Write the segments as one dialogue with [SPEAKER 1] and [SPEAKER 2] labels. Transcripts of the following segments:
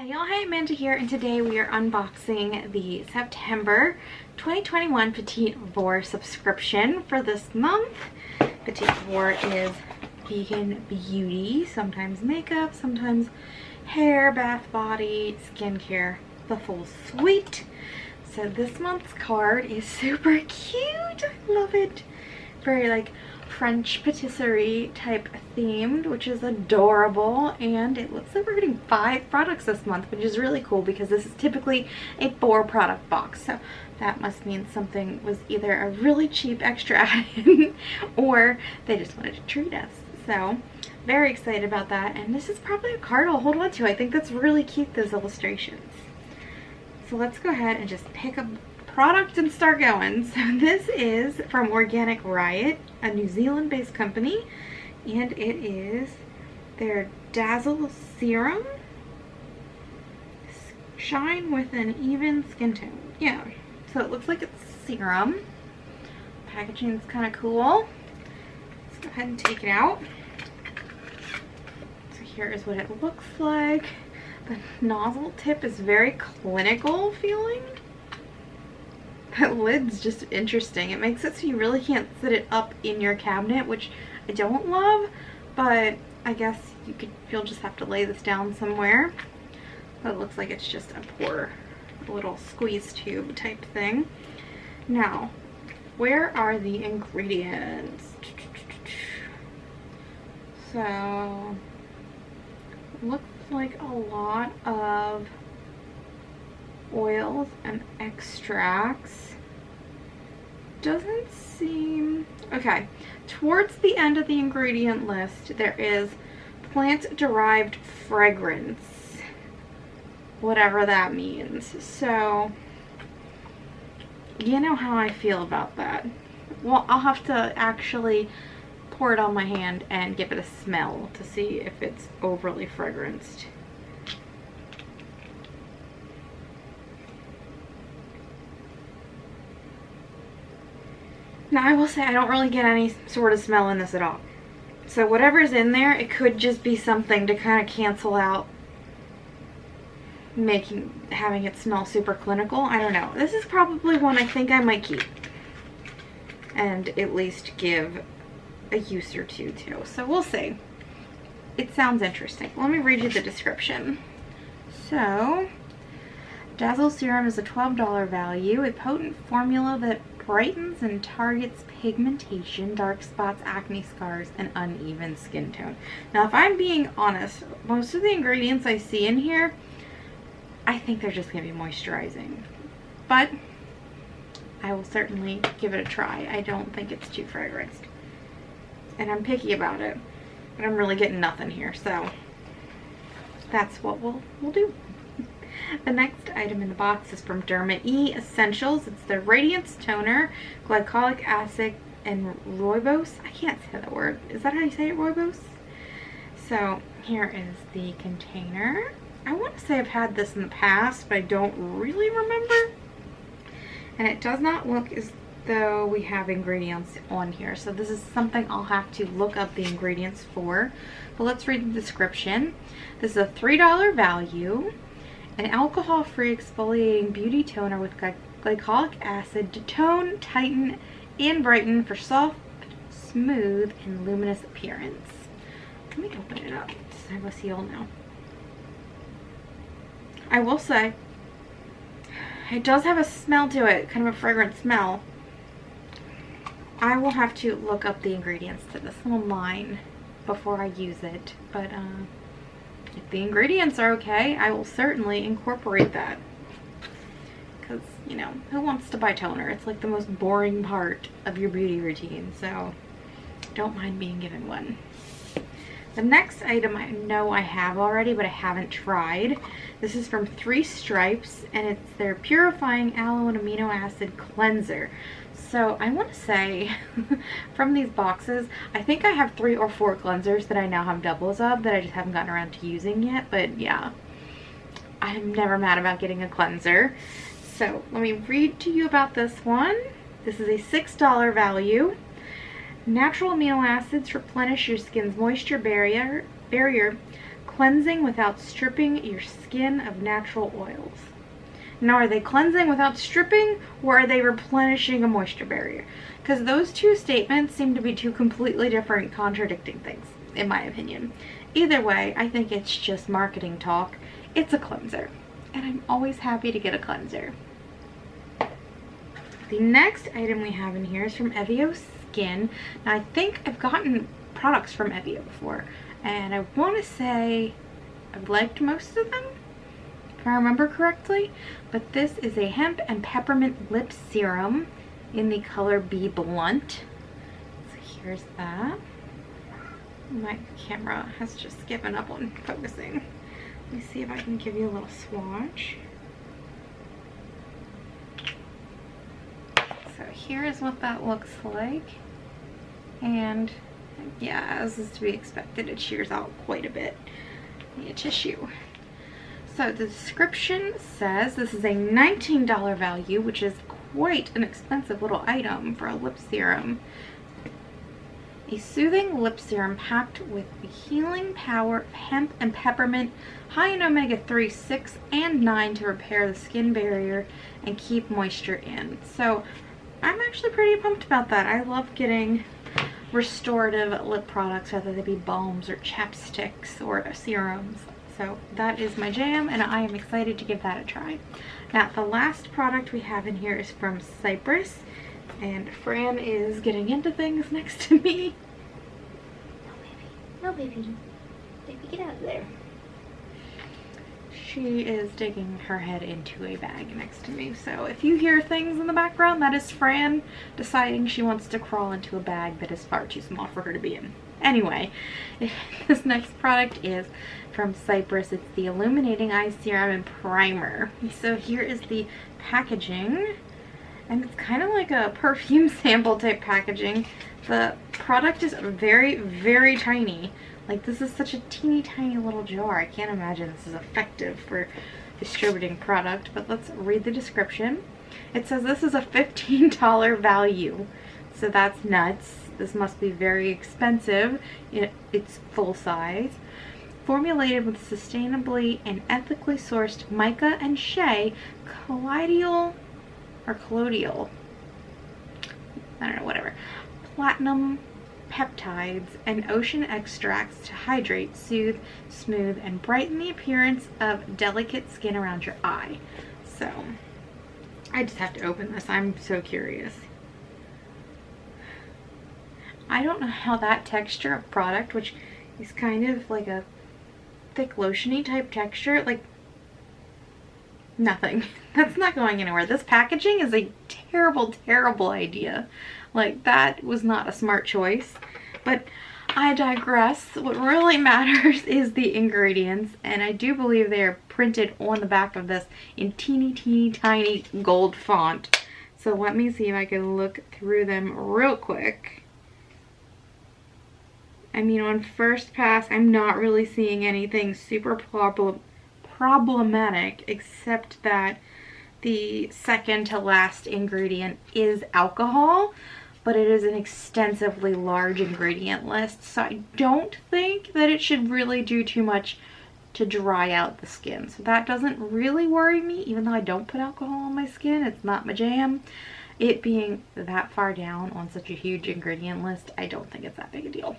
[SPEAKER 1] Hey y'all, hey, Amanda here, and today we are unboxing the September 2021 PetitVour subscription for this month. PetitVour is vegan beauty, sometimes makeup, sometimes hair, bath, body, skincare, the full suite. So this month's card is super cute. I love it. Very like French patisserie type themed, which is adorable, and it looks like we're getting 5 products this month, which is really cool because this is typically a 4 product box, so that must mean something was either a really cheap extra add-in or they just wanted to treat us. So very excited about that, and this is probably a card I'll hold on to. I think that's really cute, those illustrations. So let's go ahead and just pick a product and start going. So this is from Organic Riot, a New Zealand based company, and it is their Dazzle Serum Shine with an Even Skin Tone. Yeah, so it looks like it's serum. Packaging is kind of cool. Let's go ahead and take it out. So here is what it looks like. The nozzle tip is very clinical feeling. That lid's just interesting. It makes it so you really can't sit it up in your cabinet, which I don't love, but I guess you'll just have to lay this down somewhere. But it looks like it's just a poor little squeeze tube type thing. Now, where are the ingredients? So, looks like a lot of oils and extracts. Doesn't seem okay. Towards the end of the ingredient list there is plant derived fragrance, whatever that means. So you know how I feel about that. Well, I'll have to actually pour it on my hand and give it a smell to see if it's overly fragranced. Now I will say I don't really get any sort of smell in this at all. So whatever's in there, it could just be something to kind of cancel out having it smell super clinical. I don't know. This is probably one I think I might keep and at least give a use or two to. So we'll see. It sounds interesting. Let me read you the description. So, Dazzle Serum is a $12 value, a potent formula that brightens and targets pigmentation, dark spots, acne scars, and uneven skin tone. Now, if I'm being honest, most of the ingredients I see in here, I think they're just going to be moisturizing. But I will certainly give it a try. I don't think it's too fragranced. And I'm picky about it. But I'm really getting nothing here, so that's what we'll do. The next item in the box is from DermaE Essentials. It's the Radiance Toner, Glycolic Acid, and Rooibos. I can't say that word. Is that how you say it, Rooibos? So here is the container. I want to say I've had this in the past, but I don't really remember. And it does not look as though we have ingredients on here. So this is something I'll have to look up the ingredients for. But let's read the description. This is a $3 value. An alcohol-free exfoliating beauty toner with glycolic acid to tone, tighten, and brighten for soft, smooth, and luminous appearance. Let me open it up. I have a seal now. I will say, it does have a smell to it, kind of a fragrant smell. I will have to look up the ingredients to this online before I use it, but if the ingredients are okay, I will certainly incorporate that. Because, you know, who wants to buy toner? It's like the most boring part of your beauty routine, so don't mind being given one. The next item I know I have already, but I haven't tried. This is from 3 Stripes, and it's their Purifying Aloe and Amino Acid Cleanser. So I want to say, from these boxes, I think I have 3 or 4 cleansers that I now have doubles of that I just haven't gotten around to using yet. But yeah, I'm never mad about getting a cleanser. So let me read to you about this one. This is a $6 value. Natural amino acids replenish your skin's moisture barrier, cleansing without stripping your skin of natural oils. Now, are they cleansing without stripping, or are they replenishing a moisture barrier? Because those two statements seem to be two completely different, contradicting things, in my opinion. Either way, I think it's just marketing talk. It's a cleanser, and I'm always happy to get a cleanser. The next item we have in here is from Ebio Skin. Now, I think I've gotten products from Ebio before, and I want to say I've liked most of them, if I remember correctly. But this is a hemp and peppermint lip serum in the color Be Blunt. So here's that. My camera has just given up on focusing. Let me see if I can give you a little swatch. So here is what that looks like. And yeah, as is to be expected, it shears out quite a bit via tissue. So the description says this is a $19 value, which is quite an expensive little item for a lip serum. A soothing lip serum packed with the healing power of hemp and peppermint, high in omega-3, 6, and 9 to repair the skin barrier and keep moisture in. So I'm actually pretty pumped about that. I love getting restorative lip products, whether they be balms or chapsticks or serums. So that is my jam, and I am excited to give that a try. Now, the last product we have in here is from Cypress, and Fran is getting into things next to me. No, baby. No, baby. Baby, get out of there. She is digging her head into a bag next to me. So if you hear things in the background, that is Fran deciding she wants to crawl into a bag that is far too small for her to be in. Anyway, this next product is from Cypress. It's the Illuminating Eye Serum and Primer. So here is the packaging, and it's kind of like a perfume sample type packaging. The product is very, very tiny. Like, this is such a teeny tiny little jar. I can't imagine this is effective for distributing product, but let's read the description. It says this is a $15 value, so that's nuts. This must be very expensive. It's full size. Formulated with sustainably and ethically sourced mica and shea, colloidal, I don't know, whatever, platinum peptides and ocean extracts to hydrate, soothe, smooth, and brighten the appearance of delicate skin around your eye. So I just have to open this. I'm so curious. I don't know how that texture of product, which is kind of like a thick lotiony type texture, like nothing. That's not going anywhere. This packaging is a terrible, terrible idea. Like, that was not a smart choice. But I digress. What really matters is the ingredients, and I do believe they are printed on the back of this in teeny, teeny, tiny gold font. So let me see if I can look through them real quick. I mean, on first pass, I'm not really seeing anything super problematic, except that the second to last ingredient is alcohol, but it is an extensively large ingredient list, so I don't think that it should really do too much to dry out the skin. So that doesn't really worry me, even though I don't put alcohol on my skin. It's not my jam. It being that far down on such a huge ingredient list, I don't think it's that big a deal.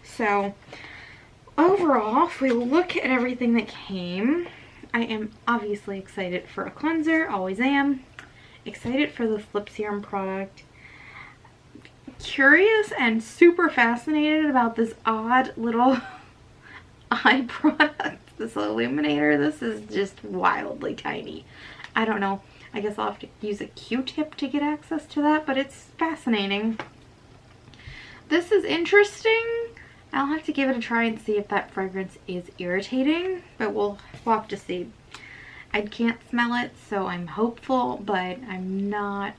[SPEAKER 1] So overall, if we look at everything that came, I am obviously excited for a cleanser, always am. Excited for this lip serum product. Curious and super fascinated about this odd little eye product, this illuminator. This is just wildly tiny. I don't know. I guess I'll have to use a Q-tip to get access to that, but it's fascinating. This is interesting. I'll have to give it a try and see if that fragrance is irritating, but we'll have to see. I can't smell it, so I'm hopeful, but I'm not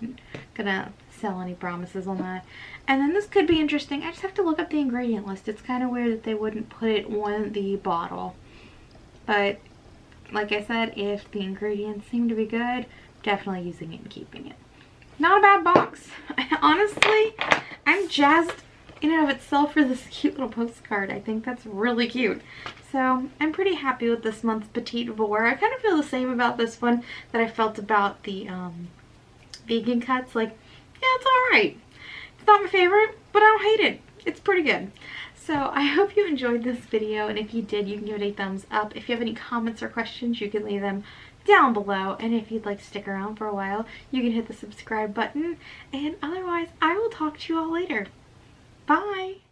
[SPEAKER 1] gonna sell any promises on that. And then this could be interesting. I just have to look up the ingredient list. It's kind of weird that they wouldn't put it on the bottle. But like I said, if the ingredients seem to be good, definitely using it and keeping it. Not a bad box. Honestly, I'm jazzed in and of itself for this cute little postcard. I think that's really cute. So I'm pretty happy with this month's PetitVour. I kind of feel the same about this one that I felt about the vegan cuts. Like, yeah, it's alright. It's not my favorite, but I don't hate it. It's pretty good. So I hope you enjoyed this video, and if you did, you can give it a thumbs up. If you have any comments or questions, you can leave them down below, and if you'd like to stick around for a while, you can hit the subscribe button, and otherwise I will talk to you all later. Bye!